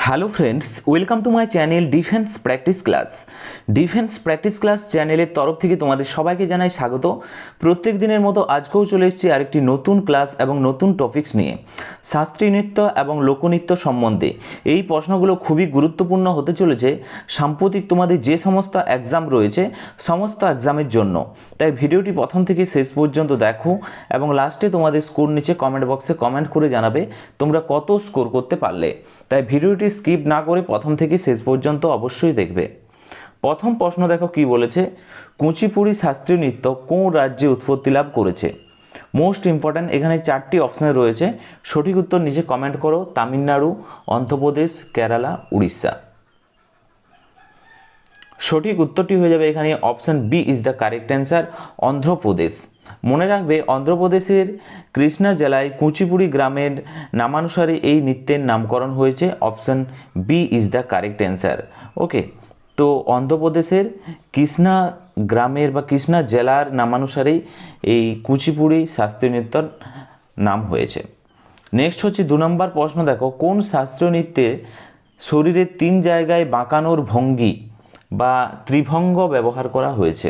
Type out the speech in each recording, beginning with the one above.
Hello friends, welcome to my channel defence practice class. Defence practice class চ্যানেলের তরফ থেকে তোমাদের সবাইকে জানাই স্বাগত। প্রত্যেক দিনের মতো আজকেও চলে এসেছি আরেকটি নতুন ক্লাস এবং নতুন টপিকস নিয়ে। শাস্ত্রীয় নৃত্য এবং লোকনৃত্য সম্বন্ধে এই প্রশ্নগুলো খুবই গুরুত্বপূর্ণ হতে চলেছে সাম্প্রতিক তোমাদের যে সমস্ত এক্সাম রয়েছে সমস্ত এক্সামের জন্য। তাই ভিডিওটি প্রথম থেকে শেষ পর্যন্ত দেখো এবং লাস্টে তোমাদের স্কোর নিচে কমেন্ট বক্সে কমেন্ট করে জানাবে তোমরা কত স্কোর করতে পারলে। তাই ভিডিওটি স্কিপ না করে প্রথম থেকে শেষ পর্যন্ত অবশ্যই দেখবে। প্রথম প্রশ্ন দেখো কি বলেছে, কুচিপুড়ি শাস্ত্রীয় নৃত্য কোন রাজ্যে উৎপত্তি লাভ করেছে? মোস্ট ইম্পর্ট্যান্ট, এখানে চারটি অপশান রয়েছে, সঠিক উত্তর নিচে কমেন্ট করো। তামিলনাড়ু, অন্ধ্রপ্রদেশ, কেরালা, উড়িষ্যা। সঠিক উত্তরটি হয়ে যাবে এখানে option B is the correct answer, Andhra Pradesh. মনে রাখবে অন্ধ্রপ্রদেশের কৃষ্ণা জেলায় কুচিপুড়ি গ্রামের নামানুসারে এই নৃত্যের নামকরণ হয়েছে। Option B is the correct answer. Okay, তো অন্ধ্রপ্রদেশের কৃষ্ণা গ্রামের বা কৃষ্ণা জেলার নামানুসারেই এই কুচিপুড়ি শাস্ত্রীয় নৃত্যর নাম হয়েছে। নেক্সট হচ্ছে 2 নম্বর প্রশ্ন দেখো, কোন শাস্ত্রীয় নৃত্যে শরীরের 3 জায়গায় বাঁকানোর ভঙ্গি বা ত্রিভঙ্গ ব্যবহার করা হয়েছে?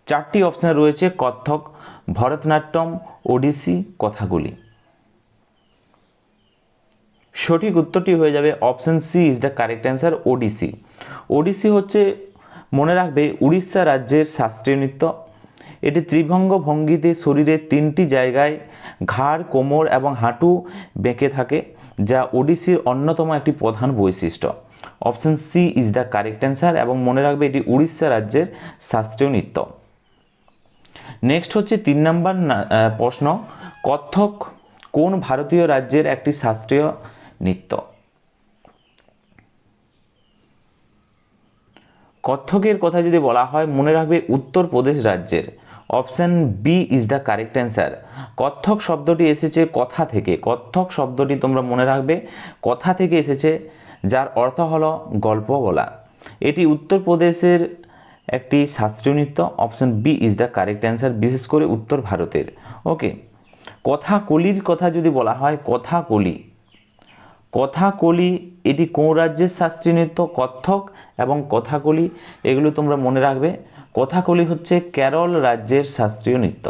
চারটি অপশান রয়েছে, কত্থক, ভরতনাট্যম, ওডিসি, কথাকলি। সঠিক উত্তরটি হয়ে যাবে option C is the correct answer, Odissi. Odissi হচ্ছে মনে রাখবে উড়িষ্যা রাজ্যের শাস্ত্রীয় নৃত্য। এটি ত্রিভঙ্গ ভঙ্গিতে শরীরের 3টি জায়গায় ঘাড়, কোমর এবং হাঁটু বেঁকে থাকে, যা ওডিসির অন্যতম একটি প্রধান বৈশিষ্ট্য। Option C is the correct answer এবং মনে রাখবে এটি উড়িষ্যা রাজ্যের শাস্ত্রীয় নৃত্য। নেক্সট হচ্ছে 3 নম্বর প্রশ্ন, কত্থক কোন ভারতীয় রাজ্যের একটি শাস্ত্রীয় নৃত্য? কত্থকের কথা যদি বলা হয় মনে রাখবে উত্তরপ্রদেশ রাজ্যের। Option B is the correct answer. Kathak শব্দটি এসেছে কথা থেকে। কত্থক শব্দটি তোমরা মনে রাখবে কথা থেকে এসেছে, যার অর্থ হলো গল্প বলা। এটি উত্তরপ্রদেশের একটি শাস্ত্রীয় নৃত্য। Option B is the correct answer, বিশেষ করে উত্তর ভারতের। ওকে, কথাকলির কথা যদি বলা হয়, কথাকলি এটি কোন রাজ্যের শাস্ত্রীয় নৃত্য? কত্থক এবং কথাকলি এগুলো তোমরা মনে রাখবে। কথাকলি হচ্ছে কেরল রাজ্যের শাস্ত্রীয় নৃত্য।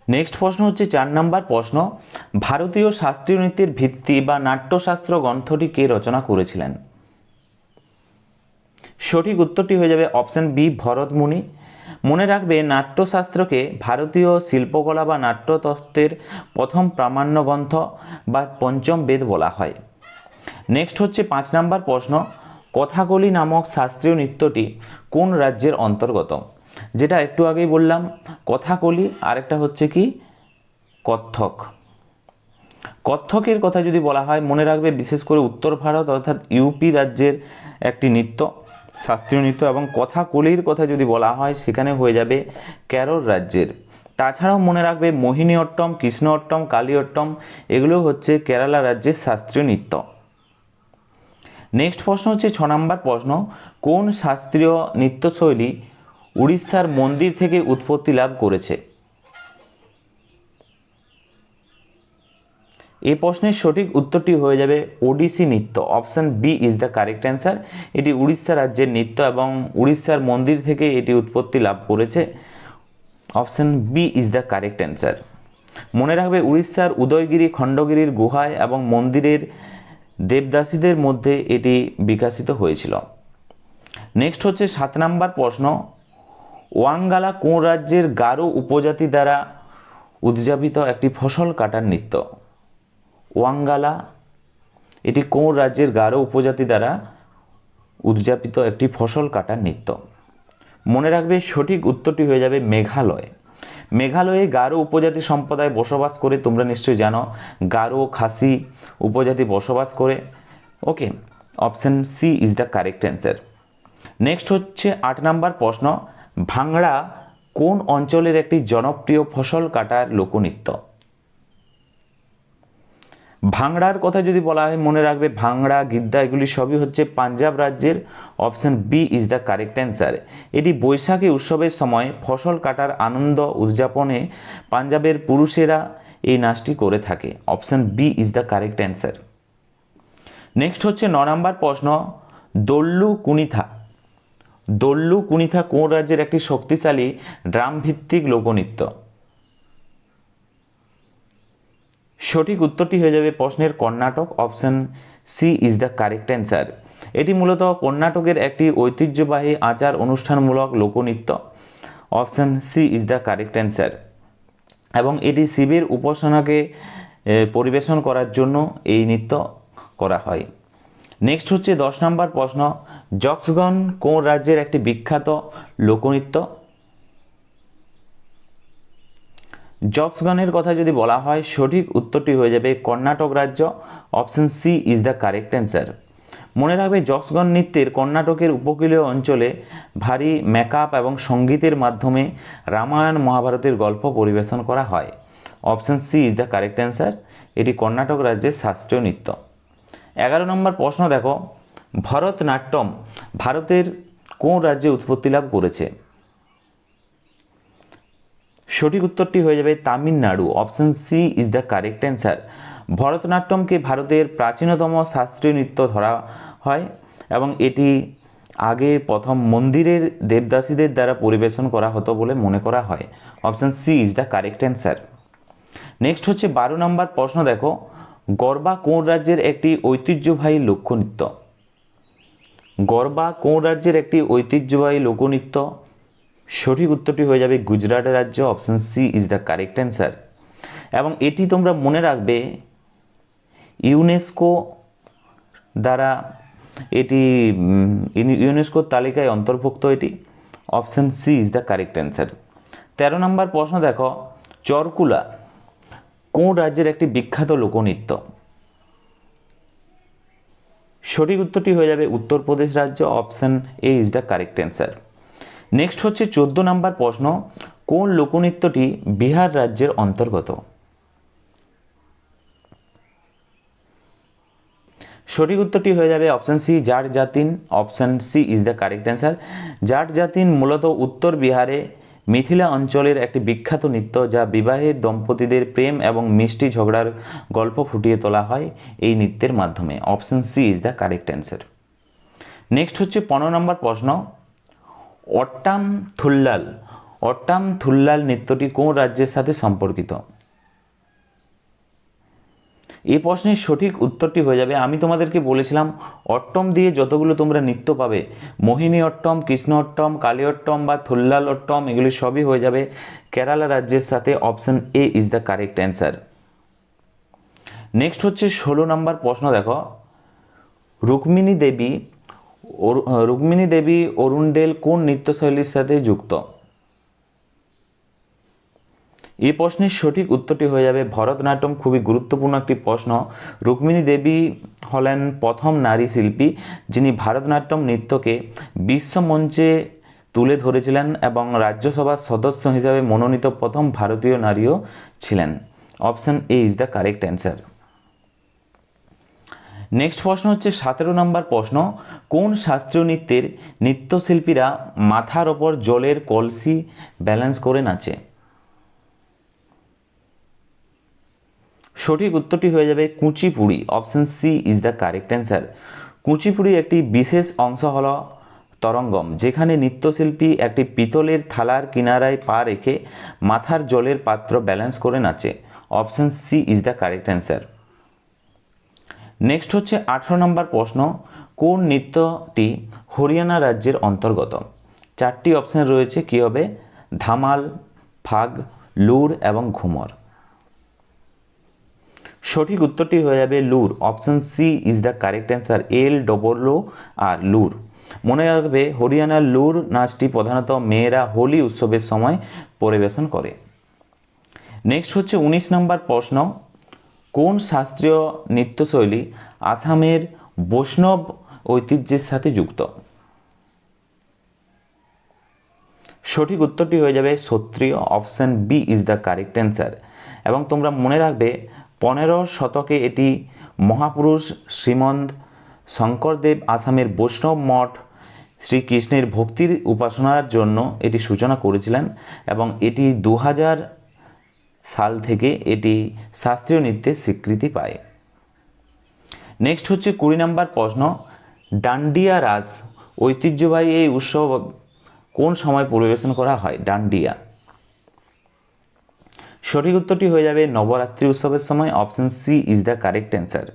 নেক্সট প্রশ্ন হচ্ছে 4 নম্বর প্রশ্ন, ভারতীয় শাস্ত্রীয় নৃত্যের ভিত্তি বা নাট্যশাস্ত্র গ্রন্থটি কে রচনা করেছিলেন? সঠিক উত্তরটি হয়ে যাবে অপশান বি, ভরতমুনি। মনে রাখবে নাট্যশাস্ত্রকে ভারতীয় শিল্পকলা বা নাট্যতত্ত্বের প্রথম প্রামাণ্য গ্রন্থ বা পঞ্চম বেদ বলা হয়। নেক্সট হচ্ছে 5 নম্বর প্রশ্ন, কথাকলি নামক শাস্ত্রীয় নৃত্যটি কোন রাজ্যের অন্তর্গত? যেটা একটু আগেই বললাম কথাকলি, আরেকটা হচ্ছে কি কত্থক। কত্থকের কথা যদি বলা হয় মনে রাখবে বিশেষ করে উত্তর ভারত অর্থাৎ ইউপি রাজ্যের একটি নৃত্য, শাস্ত্রীয় নৃত্য। এবং কথাকলির কথা যদি বলা হয় সেখানে হয়ে যাবে কেরল রাজ্যের। তাছাড়াও মনে রাখবে মোহিনীঅট্টম, কৃষ্ণঅট্টম, কালীঅট্টম এগুলো হচ্ছে কেরালা রাজ্যের শাস্ত্রীয় নৃত্য। নেক্সট প্রশ্ন হচ্ছে 6 নম্বর প্রশ্ন, কোন শাস্ত্রীয় নৃত্যশৈলী উড়িষ্যার মন্দির থেকে উৎপত্তি লাভ করেছে? এই প্রশ্নের সঠিক উত্তরটি হয়ে যাবে ওডিসি নৃত্য। Option B is the correct answer. এটি উড়িষ্যা রাজ্যের নৃত্য এবং উড়িষ্যার মন্দির থেকে এটি উৎপত্তি লাভ করেছে। Option B is the correct answer. মনে রাখবে উড়িষ্যার উদয়গিরি, খণ্ডগিরির গুহায় এবং মন্দিরের দেবদাসীদের মধ্যে এটি বিকশিত হয়েছিল। নেক্সট হচ্ছে 7 নম্বর প্রশ্ন, ওয়াঙ্গালা কোন রাজ্যের গারো উপজাতি দ্বারা উদযাপিত একটি ফসল কাটার নৃত্য? ওয়াঙ্গালা এটি কোন রাজ্যের গারো উপজাতি দ্বারা উদযাপিত একটি ফসল কাটার নৃত্য? মনে রাখবে সঠিক উত্তরটি হয়ে যাবে মেঘালয়। মেঘালয়ে গারো উপজাতি সম্প্রদায় বসবাস করে, তোমরা নিশ্চয়ই জানো গারো খাসি উপজাতি বসবাস করে। Okay, option C is the correct answer. Next হচ্ছে 8 নম্বর প্রশ্ন, ভাংড়া কোন অঞ্চলের একটি জনপ্রিয় ফসল কাটার লোকনৃত্য? ভাংড়ার কথা যদি বলা হয় মনে রাখবে ভাংড়া, গিদ্দা এগুলি সবই হচ্ছে পাঞ্জাব রাজ্যের। Option B is the correct answer. এটি বৈশাখী উৎসবের সময় ফসল কাটার আনন্দ উদযাপনে পাঞ্জাবের পুরুষেরা এই নাচটি করে থাকে। Option B is the correct answer. Next হচ্ছে 9 নম্বর প্রশ্ন, দোল্লু কুনিথা। দোল্লু কুনিথা কোন রাজ্যের একটি শক্তিশালী ড্রাম ভিত্তিক লোকনৃত্য? সঠিক উত্তরটি হয়ে যাবে প্রশ্নের Karnataka. Option C is the correct answer. এটি মূলত কর্ণাটকের একটি ঐতিহ্যবাহী আচার অনুষ্ঠানমূলক লোকনৃত্য। Option C is the correct answer. এবং এটি শিবের উপাসনাকে পরিবেশন করার জন্য এই নৃত্য করা হয়। নেক্সট হচ্ছে 10 নম্বর প্রশ্ন, যক্ষগণ কোন রাজ্যের একটি বিখ্যাত লোকনৃত্য? যক্ষগণের কথা যদি বলা হয়, সঠিক উত্তরটি হয়ে যাবে কর্ণাটক রাজ্য। Option C is the correct answer. মনে রাখবে, যক্ষগণ নৃত্যের কর্ণাটকের উপকূলীয় অঞ্চলে ভারী মেকআপ এবং সঙ্গীতের মাধ্যমে রামায়ণ মহাভারতের গল্প পরিবেশন করা হয়। Option C is the correct answer. এটি কর্ণাটক রাজ্যের শাস্ত্রীয় নৃত্য। 11 নম্বর প্রশ্ন দেখো, ভরতনাট্যম ভারতের কোন রাজ্যে উৎপত্তি লাভ করেছে? সঠিক উত্তরটি হয়ে যাবে Tamil Nadu. Option C is the correct answer. ভরতনাট্যমকে ভারতের প্রাচীনতম শাস্ত্রীয় নৃত্য ধরা হয় এবং এটি আগে প্রথম মন্দিরের দেবদাসীদের দ্বারা পরিবেশন করা হতো বলে মনে করা হয়। Option C is the correct answer. Next হচ্ছে 12 নম্বর প্রশ্ন দেখো, গরবা কোন রাজ্যের একটি ঐতিহ্যবাহী লোকনৃত্য? গরবা কোন রাজ্যের একটি ঐতিহ্যবাহী লোকনৃত্য? সঠিক উত্তরটি হয়ে যাবে গুজরাট রাজ্য। Option C is the correct answer. এবং এটি তোমরা মনে রাখবে, ইউনেস্কো দ্বারা এটি ইউনেস্কোর তালিকায় অন্তর্ভুক্ত এটি। Option C is the correct answer. 13 নম্বর প্রশ্ন দেখো, চরকুলা কোন রাজ্যের একটি বিখ্যাত লোকনৃত্য? সঠিক উত্তরটি হয়ে যাবে উত্তরপ্রদেশ রাজ্য। Option A is the correct answer. Next হচ্ছে 14 নম্বর প্রশ্ন, কোন লোকনৃত্যটি বিহার রাজ্যের অন্তর্গত? সঠিক উত্তরটি হয়ে যাবে option C Jat Jatin. Option C is the correct answer. Jat Jatin মূলত উত্তর বিহারে মিথিলা অঞ্চলের একটি বিখ্যাত নৃত্য, যা বিবাহের দম্পতিদের প্রেম এবং মিষ্টি ঝগড়ার গল্প ফুটিয়ে তোলা হয় এই নৃত্যের মাধ্যমে। Option C is the correct answer. Next হচ্ছে 15 নম্বর প্রশ্ন, অট্টাম থুল্লাল। অট্টাম থুল্লাল নৃত্যটি কোন রাজ্যের সাথে সম্পর্কিত? এই প্রশ্নের সঠিক উত্তরটি হয়ে যাবে, আমি তোমাদেরকে বলেছিলাম অট্টম দিয়ে যতগুলো তোমরা নৃত্য পাবে, মোহিনী অট্টম, কৃষ্ণ অট্টম, কালী অট্টম বা থুল্লাল অট্টম, এগুলি সবই হয়ে যাবে কেরালা রাজ্যের সাথে। Option A is the correct answer. Next হচ্ছে 16 নম্বর প্রশ্ন দেখো, রুক্মিণী দেবী অরুণডেল কোন নৃত্যশৈলীর সাথে যুক্ত? এই প্রশ্নের সঠিক উত্তরটি হয়ে যাবে ভরতনাট্যম। খুবই গুরুত্বপূর্ণ একটি প্রশ্ন। রুক্মিণী দেবী হলেন প্রথম নারী শিল্পী যিনি ভারতনাট্যম নৃত্যকে বিশ্বমঞ্চে তুলে ধরেছিলেন এবং রাজ্যসভার সদস্য হিসাবে মনোনীত প্রথম ভারতীয় নারীও ছিলেন। Option A is the correct answer. Next প্রশ্ন হচ্ছে 17 নম্বর প্রশ্ন, কোন শাস্ত্রীয় নৃত্যের নৃত্যশিল্পীরা মাথার ওপর জলের কলসি ব্যালেন্স করে নাচে? সঠিক উত্তরটি হয়ে যাবে Kuchipudi. Option C is the correct answer. Kuchipudi একটি বিশেষ অংশ হল তরঙ্গম, যেখানে নৃত্যশিল্পী একটি পিতলের থালার কিনারায় পা রেখে মাথার জলের পাত্র ব্যালেন্স করে নাচে। Option C is the correct answer. Next হচ্ছে 18 নম্বর প্রশ্ন, কোন নৃত্যটি হরিয়ানা রাজ্যের অন্তর্গত? 4টি অপশন রয়েছে, কি হবে? ধামাল, ফাগ, লুর এবং ঘুমর। সঠিক উত্তরটি হয়ে যাবে Loor. Option C is the correct answer. LOO আর লুর। মনে রাখবে, হরিয়ানার লুর নাচটি প্রধানত মেয়েরা হোলি উৎসবের সময় পরিবেশন করে। নেক্সট হচ্ছে 19 নম্বর প্রশ্ন, কোন শাস্ত্রীয় নৃত্যশৈলী আসামের বৈষ্ণব ঐতিহ্যের সাথে যুক্ত? সঠিক উত্তরটি হয়ে যাবে Sattriya. Option B is the correct answer. এবং তোমরা মনে রাখবে, 15 শতকে এটি মহাপুরুষ শ্রীমন্ত শঙ্করদেব আসামের বৈষ্ণব মঠ শ্রীকৃষ্ণের ভক্তির উপাসনার জন্য এটি সূচনা করেছিলেন এবং এটি 2000 সাল থেকে এটি শাস্ত্রীয় নৃত্যের স্বীকৃতি পায়। নেক্সট হচ্ছে 20 নম্বর প্রশ্ন, ডান্ডিয়া রাস ঐতিহ্যবাহী এই উৎসব কোন সময় পরিবেশন করা হয়? ডান্ডিয়া। সঠিক উত্তরটি হয়ে যাবে নবরাত্রি উৎসবের সময়। Option C is the correct answer.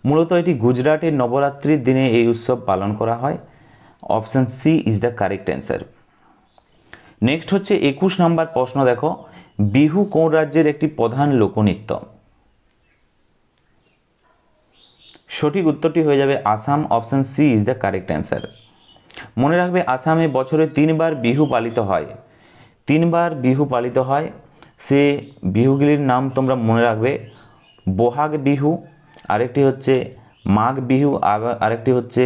মূলত এটি গুজরাটের নবরাত্রির দিনে এই উৎসব পালন করা হয়। Option C is the correct answer. Next হচ্ছে 21 নম্বর প্রশ্ন, দেখো বিহু কোন রাজ্যের একটি প্রধান লোকনৃত্য? সঠিক উত্তরটি হয়ে যাবে Assam. Option C is the correct answer. মনে রাখবে আসামে বছরে 3বার বিহু পালিত হয়। 3বার বিহু পালিত হয়। সে বিহুগুলির নাম তোমরা মনে রাখবে, বহাগ বিহু, আরেকটি হচ্ছে মাঘ বিহু, আরেকটি হচ্ছে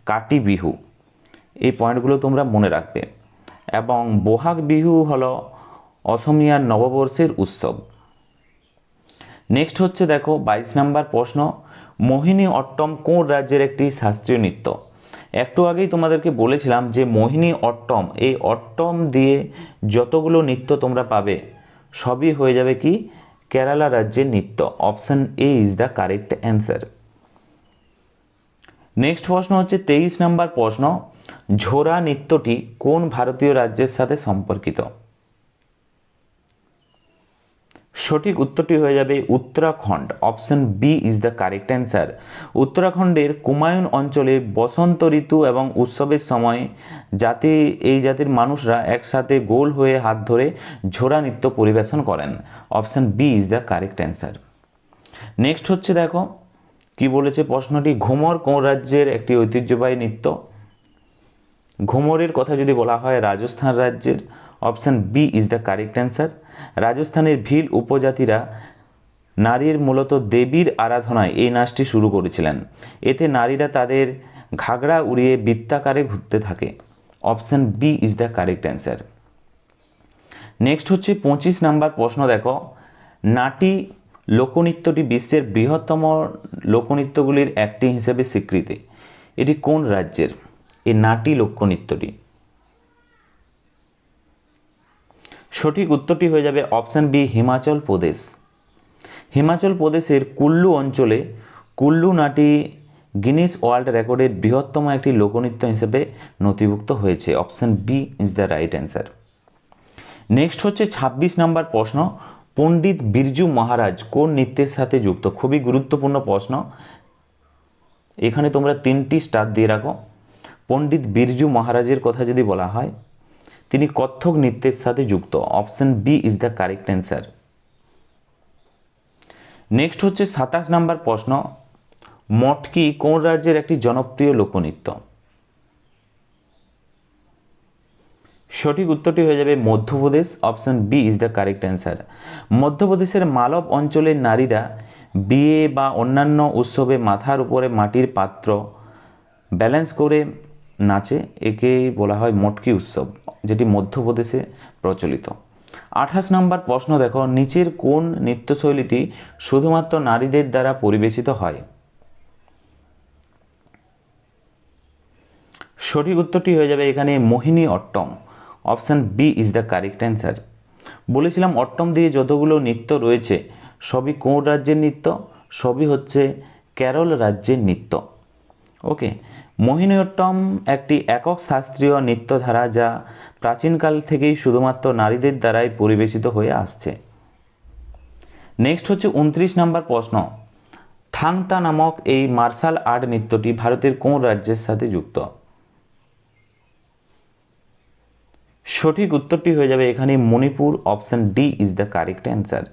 কাতি বিহু। এই পয়েন্টগুলো তোমরা মনে রাখবে। এবং বহাগ বিহু হলো অসমীয়ার নববর্ষের উৎসব। নেক্সট হচ্ছে দেখো 22 নম্বর প্রশ্ন, মোহিনী অট্টম কোন রাজ্যের একটি শাস্ত্রীয় নৃত্য? একটু আগেই তোমাদেরকে বলেছিলাম যে মোহিনী অট্টম, এই অট্টম দিয়ে যতগুলো নৃত্য তোমরা পাবে সবই হয়ে যাবে কি কেরালা রাজ্যের নৃত্য। Option A is the correct answer. Next প্রশ্ন হচ্ছে 23 নম্বর প্রশ্ন, ঝোরা নৃত্যটি কোন ভারতীয় রাজ্যের সাথে সম্পর্কিত? সঠিক উত্তরটি হয়ে যাবে Uttarakhand. Option B is the correct answer. উত্তরাখণ্ডের কুমায়ুন অঞ্চলে বসন্ত ঋতু এবং উৎসবের সময় এই জাতির মানুষরা একসাথে গোল হয়ে হাত ধরে ঝোরা নৃত্য পরিবেশন করেন। Option B is the correct answer. Next হচ্ছে দেখো কি বলেছে প্রশ্নটি, ঘুমর কোন রাজ্যের একটি ঐতিহ্যবাহী নৃত্য? ঘুমরের কথা যদি বলা হয় রাজস্থান রাজ্যের। Option B is the correct answer. রাজস্থানের ভিল উপজাতিরা নারীর মূলত দেবীর আরাধনায় এই নাচটি শুরু করেছিলেন। এতে নারীরা তাদের ঘাগড়া উড়িয়ে বৃত্তাকারে ঘুরতে থাকে। Option B is the correct answer. Next হচ্ছে 25 নম্বর প্রশ্ন, দেখো নাটি লোকনৃত্যটি বিশ্বের বৃহত্তম লোকনৃত্যগুলির একটি হিসেবে স্বীকৃতি। এটি কোন রাজ্যের এই নাটি লোকনৃত্যটি? সঠিক উত্তরটি হয়ে যাবে অপশন বি হিমাচল প্রদেশ। হিমাচল প্রদেশের কুল্লু অঞ্চলে কুল্লু নাটি গিনিস ওয়ার্ল্ড রেকর্ডের বৃহত্তম একটি লোকনৃত্য হিসেবে নথিভুক্ত হয়েছে। Option B is the right answer. Next হচ্ছে 26 নম্বর প্রশ্ন, পণ্ডিত বিরজু মহারাজ কোন নৃত্যের সাথে যুক্ত? খুবই গুরুত্বপূর্ণ প্রশ্ন, এখানে তোমরা 3টি স্টার দিয়ে রাখো। পণ্ডিত বিরজু মহারাজের কথা যদি বলা হয়, তিনি কত্থক নৃত্যের সাথে যুক্ত। Option B is the correct answer. Next হচ্ছে 27 নম্বর প্রশ্ন, মটকি কোন রাজ্যের একটি জনপ্রিয় লোকনৃত্য? সঠিক উত্তরটি হয়ে যাবে Madhya Pradesh. Option B is the correct answer. মধ্যপ্রদেশের মালব অঞ্চলের নারীরা বিয়ে বা অন্যান্য উৎসবে মাথার উপরে মাটির পাত্র ব্যালেন্স করে নাচে, একেই বলা হয় মটকি উৎসব, যেটি মধ্যপ্রদেশে প্রচলিত। 28 নম্বর প্রশ্ন, দেখো নিচের কোন নৃত্যশৈলীটি শুধুমাত্র নারীদের দ্বারা পরিবেশিত হয়? সঠিক উত্তরটি হয়ে যাবে এখানে Mohini Attam. Option B is the correct answer. বলেছিলাম অট্টম দিয়ে যতগুলো নৃত্য রয়েছে সবই কোন রাজ্যের নৃত্য? সবই হচ্ছে কেরল রাজ্যের নৃত্য। ওকে, মোহিনীঅট্টম একটি একক শাস্ত্রীয় নৃত্যধারা যা প্রাচীনকাল থেকেই শুধুমাত্র নারীদের দ্বারাই পরিবেশিত হয়ে আসছে। নেক্সট হচ্ছে 29 নম্বর প্রশ্ন, থাংতা নামক এই মার্শাল আর্ট নৃত্যটি ভারতের কোন রাজ্যের সাথে যুক্ত? সঠিক উত্তরটি হয়ে যাবে এখানে Manipur. Option D is the correct answer.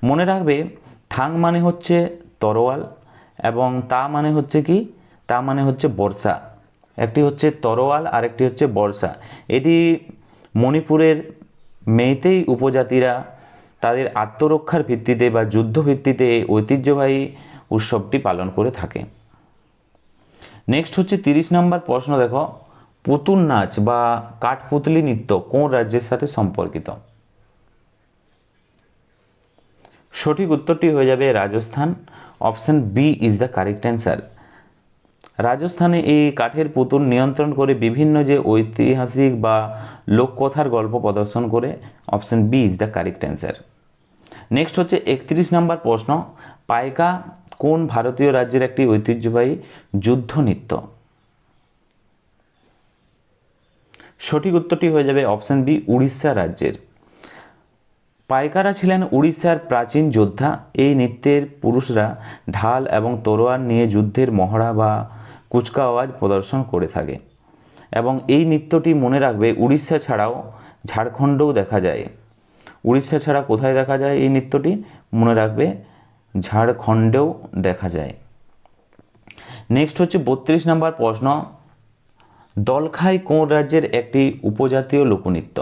মনে রাখবে থাং মানে হচ্ছে তরোয়াল এবং তা মানে হচ্ছে কি, তা মানে হচ্ছে বর্ষা। একটি হচ্ছে তরোয়াল আর একটি হচ্ছে বর্ষা। এটি মণিপুরের মেইতেই উপজাতিরা তাদের আত্মরক্ষার ভিত্তিতে বা যুদ্ধ ভিত্তিতে এই ঐতিহ্যবাহী উৎসবটি পালন করে থাকে। নেক্সট হচ্ছে 30 নম্বর প্রশ্ন, দেখো পুতুল নাচ বা কাঠপুতলি নৃত্য কোন রাজ্যের সাথে সম্পর্কিত? সঠিক উত্তরটি হয়ে যাবে Rajasthan. Option B is the correct answer. রাজস্থানে এই কাঠের পুতুল নিয়ন্ত্রণ করে বিভিন্ন যে ঐতিহাসিক বা লোককথার গল্প প্রদর্শন করে। Option B is the correct answer. Next হচ্ছে 31 নম্বর প্রশ্ন, পাইকা কোন ভারতীয় রাজ্যের একটি ঐতিহ্যবাহী যুদ্ধ নৃত্য? সঠিক উত্তরটি হয়ে যাবে অপশন বি, উড়িষ্যা রাজ্যের। পাইকারা ছিলেন উড়িষ্যার প্রাচীন যোদ্ধা। এই নৃত্যের পুরুষরা ঢাল এবং তরোয়াল নিয়ে যুদ্ধের মহড়া বা কুচকাওয়াজ প্রদর্শন করে থাকে এবং এই নৃত্যটি মনে রাখবে উড়িষ্যা ছাড়াও ঝাড়খণ্ডেও দেখা যায়। উড়িষ্যা ছাড়া কোথায় দেখা যায় এই নৃত্যটি? মনে রাখবে ঝাড়খণ্ডেও দেখা যায়। নেক্সট হচ্ছে 32 নম্বর প্রশ্ন, দলখাই কোন রাজ্যের একটি উপজাতীয় লোকনৃত্য?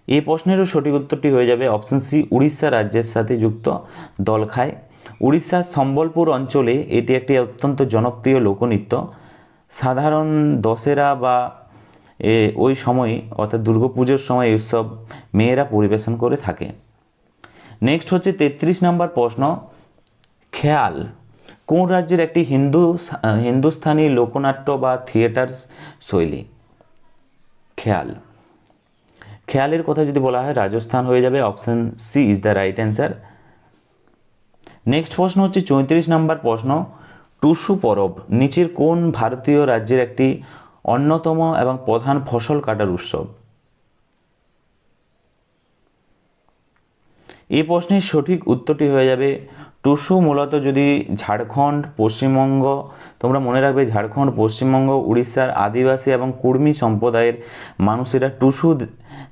এই প্রশ্নেরও সঠিক উত্তরটি হয়ে যাবে অপশন সি, উড়িষ্যা রাজ্যের সাথে যুক্ত দলখাই। উড়িষ্যার সম্বলপুর অঞ্চলে এটি একটি অত্যন্ত জনপ্রিয় লোকনৃত্য। সাধারণ দশেরা বা ওই সময় অর্থাৎ দুর্গাপুজোর সময় এই উৎসব মেয়েরা পরিবেশন করে থাকে। নেক্সট হচ্ছে 33 নম্বর প্রশ্ন, খেয়াল কোন রাজ্যের একটি হিন্দুস্তানি লোকনাট্য বা থিয়েটার শৈলী? খেয়ালের কথা যদি বলা হয় রাজস্থান হয়ে যাবে, option C is the right answer. Next প্রশ্ন হচ্ছে 34 নম্বর প্রশ্ন, টুসু পরব নিচের কোন ভারতীয় রাজ্যের একটি অন্যতম এবং প্রধান ফসল কাটার উৎসব? এই প্রশ্নের সঠিক উত্তরটি হয়ে যাবে টুসু মূলত যদি ঝাড়খণ্ড, পশ্চিমবঙ্গ, তোমরা মনে রাখবে ঝাড়খণ্ড, পশ্চিমবঙ্গ, উড়িষ্যার আদিবাসী এবং কুর্মী সম্প্রদায়ের মানুষেরা টুসু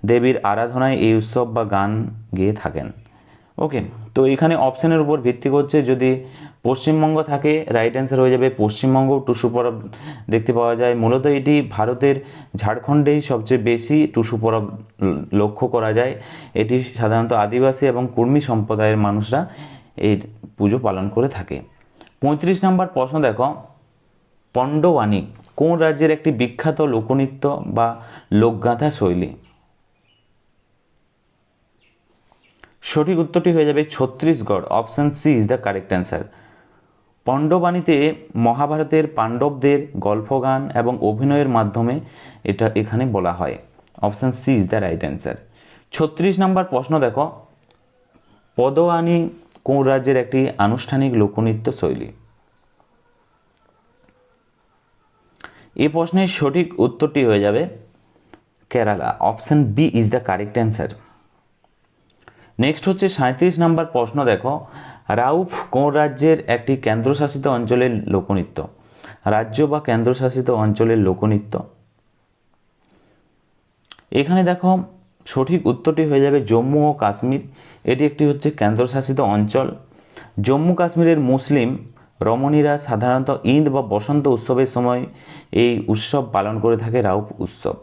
দেবীর আরাধনায় এই উৎসব বা গান গেয়ে থাকেন। ওকে, তো এখানে অপশানের উপর ভিত্তি করছে, যদি পশ্চিমবঙ্গ থাকে রাইট অ্যান্সার হয়ে যাবে পশ্চিমবঙ্গ টুসু পরব দেখতে পাওয়া যায়। মূলত এটি ভারতের ঝাড়খণ্ডেই সবচেয়ে বেশি টুসু পরব লক্ষ্য করা যায়। এটি সাধারণত আদিবাসী এবং কুর্মী সম্প্রদায়ের মানুষরা এই পুজো পালন করে থাকে। 35 নম্বর প্রশ্ন দেখো, পণ্ডবাণী কোন রাজ্যের একটি বিখ্যাত লোকনৃত্য বা লোকগাথা শৈলী? সঠিক উত্তরটি হয়ে যাবে Chhattisgarh, option C is the correct answer. পণ্ডবাণীতে মহাভারতের পাণ্ডবদের গল্পগান এবং অভিনয়ের মাধ্যমে এটা এখানে বলা হয়। Option C is the right answer. 36 নম্বর প্রশ্ন দেখো, পদোয়ানি কোন রাজ্যের একটি আনুষ্ঠানিক লোকনৃত্য শৈলী? এই প্রশ্নের সঠিক উত্তরটি হয়ে যাবে Kerala, option B is the correct answer. Next হচ্ছে 37 নম্বর প্রশ্ন দেখো, রাউফ কোন রাজ্যের একটি কেন্দ্রশাসিত অঞ্চলের লোকনৃত্য? রাজ্য বা কেন্দ্রশাসিত অঞ্চলের লোকনৃত্য। এখানে দেখো সঠিক উত্তরটি হয়ে যাবে জম্মু ও কাশ্মীর। এটি একটি হচ্ছে কেন্দ্রশাসিত অঞ্চল। জম্মু কাশ্মীরের মুসলিম রমণীরা সাধারণত ঈদ বা বসন্ত উৎসবের সময় এই উৎসব পালন করে থাকে, রাউফ উৎসব।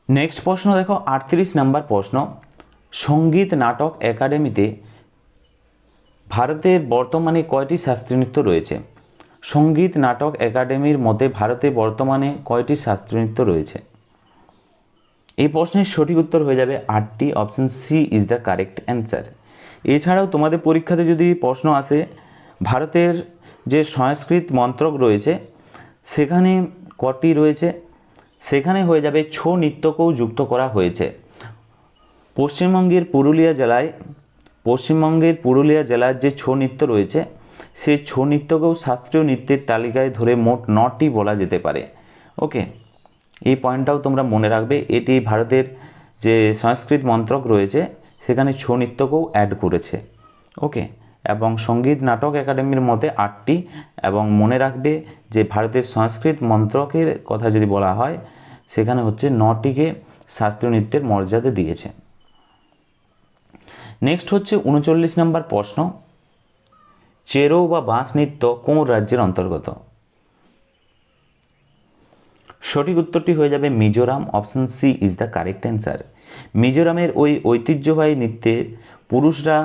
নেক্সট প্রশ্ন দেখো 38 নম্বর প্রশ্ন, সঙ্গীত নাটক একাডেমিতে ভারতের বর্তমানে কয়টি শাস্ত্রীয় নৃত্য রয়েছে? সঙ্গীত নাটক একাডেমির মতে ভারতে বর্তমানে কয়টি শাস্ত্রীয় নৃত্য রয়েছে? এই প্রশ্নের সঠিক উত্তর হয়ে যাবে 8টি, option C is the correct answer. এছাড়াও তোমাদের পরীক্ষাতে যদি প্রশ্ন আসে ভারতের যে সংস্কৃত মন্ত্রক রয়েছে সেখানে কটি রয়েছে, সেখানে হয়ে যাবে ছৌ নৃত্যকেও যুক্ত করা হয়েছে। পশ্চিমবঙ্গের পুরুলিয়া জেলার যে ছৌ নৃত্য রয়েছে সেই ছৌ নৃত্যকেও শাস্ত্রীয় নৃত্যের তালিকায় ধরে মোট 9টি বলা যেতে পারে। ওকে, এই পয়েন্টটাও তোমরা মনে রাখবে। এটি ভারতের যে সংস্কৃত মন্ত্রক রয়েছে সেখানে ছৌ নৃত্যকেও অ্যাড করেছে। ওকে, এবং সঙ্গীত নাটক একাডেমির মতে 8টি, এবং মনে রাখবে যে ভারতের সংস্কৃত মন্ত্রকের কথা যদি বলা হয় সেখানে হচ্ছে 9টিকে শাস্ত্রীয় নৃত্যের মর্যাদা দিয়েছে। নেক্সট হচ্ছে 39 নম্বর প্রশ্ন, চেরো বা বাঁশ নৃত্য কোন রাজ্যের অন্তর্গত? সঠিক উত্তরটি হয়ে যাবে Mizoram, option C is the correct answer. মিজোরামের ওই ঐতিহ্যবাহী নৃত্যে পুরুষরা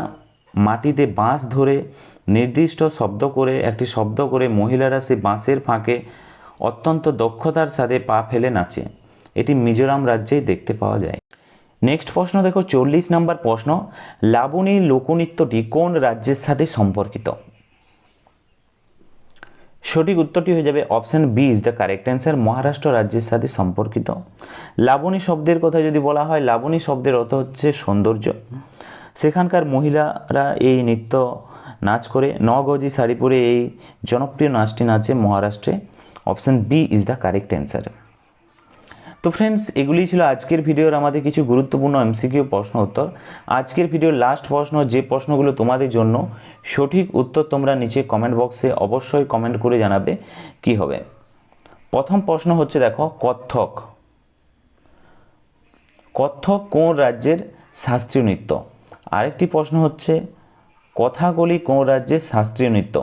মাটিতে বাঁশ ধরে নির্দিষ্ট একটি শব্দ করে মহিলারা সেই বাঁশের ফাঁকে অত্যন্ত দক্ষতার সাথে পা ফেলে নাচে। এটি মিজোরাম রাজ্যেই দেখতে পাওয়া যায়। নেক্সট প্রশ্ন দেখো 40 নম্বর প্রশ্ন, লাবণী লোকনৃত্যটি কোন রাজ্যের সাথে সম্পর্কিত? সঠিক উত্তরটি হয়ে যাবে option B is the correct answer, Maharashtra রাজ্যের সাথে সম্পর্কিত। লাবণী শব্দের কথা যদি বলা হয়, লাবণী শব্দের অর্থ হচ্ছে সৌন্দর্য। সেখানকার মহিলারা এই নৃত্য নাচ করে 9 গজি শাড়ি পরে এই জনপ্রিয় নাচটি নাচে মহারাষ্ট্রে। Option B is the correct answer. তো ফ্রেন্ডস, এগুলি ছিল আজকের ভিডিওর আমাদের কিছু গুরুত্বপূর্ণ এমসিকিউ প্রশ্ন উত্তর। আজকের ভিডিওর লাস্ট প্রশ্ন, যে প্রশ্নগুলো তোমাদের জন্য সঠিক উত্তর তোমরা নিচে কমেন্ট বক্সে অবশ্যই কমেন্ট করে জানাবে কি হবে। প্রথম প্রশ্ন হচ্ছে, দেখো, কত্থক কত্থক কোন রাজ্যের শাস্ত্রীয় নৃত্য? আরেকটি প্রশ্ন হচ্ছে, কথাকলি কোন রাজ্যের শাস্ত্রীয় নৃত্য?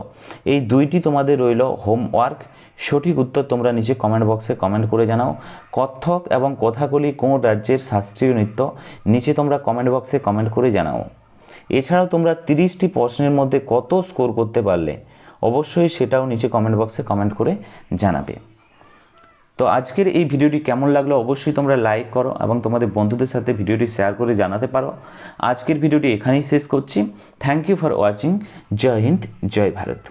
এই দুইটি তোমাদের রইল হোমওয়ার্ক। সঠিক উত্তর তোমরা নিচে কমেন্ট বক্সে কমেন্ট করে জানাও। কত্থক এবং কথাকলি কোন রাজ্যের শাস্ত্রীয় নৃত্য? নিচে তোমরা কমেন্ট বক্সে কমেন্ট করে জানাও। এছাড়াও তোমরা 30টি প্রশ্নের মধ্যে কত স্কোর করতে পারলে অবশ্যই সেটাও নিচে কমেন্ট বক্সে কমেন্ট করে জানাবে। তো আজকের এই ভিডিওটি কেমন লাগলো অবশ্যই তোমরা লাইক করো এবং তোমাদের বন্ধুদের সাথে ভিডিওটি শেয়ার করে জানাতে পারো। আজকের ভিডিওটি এখানেই শেষ করছি। Thank you for watching. জয় হিন্দ, জয় ভারত।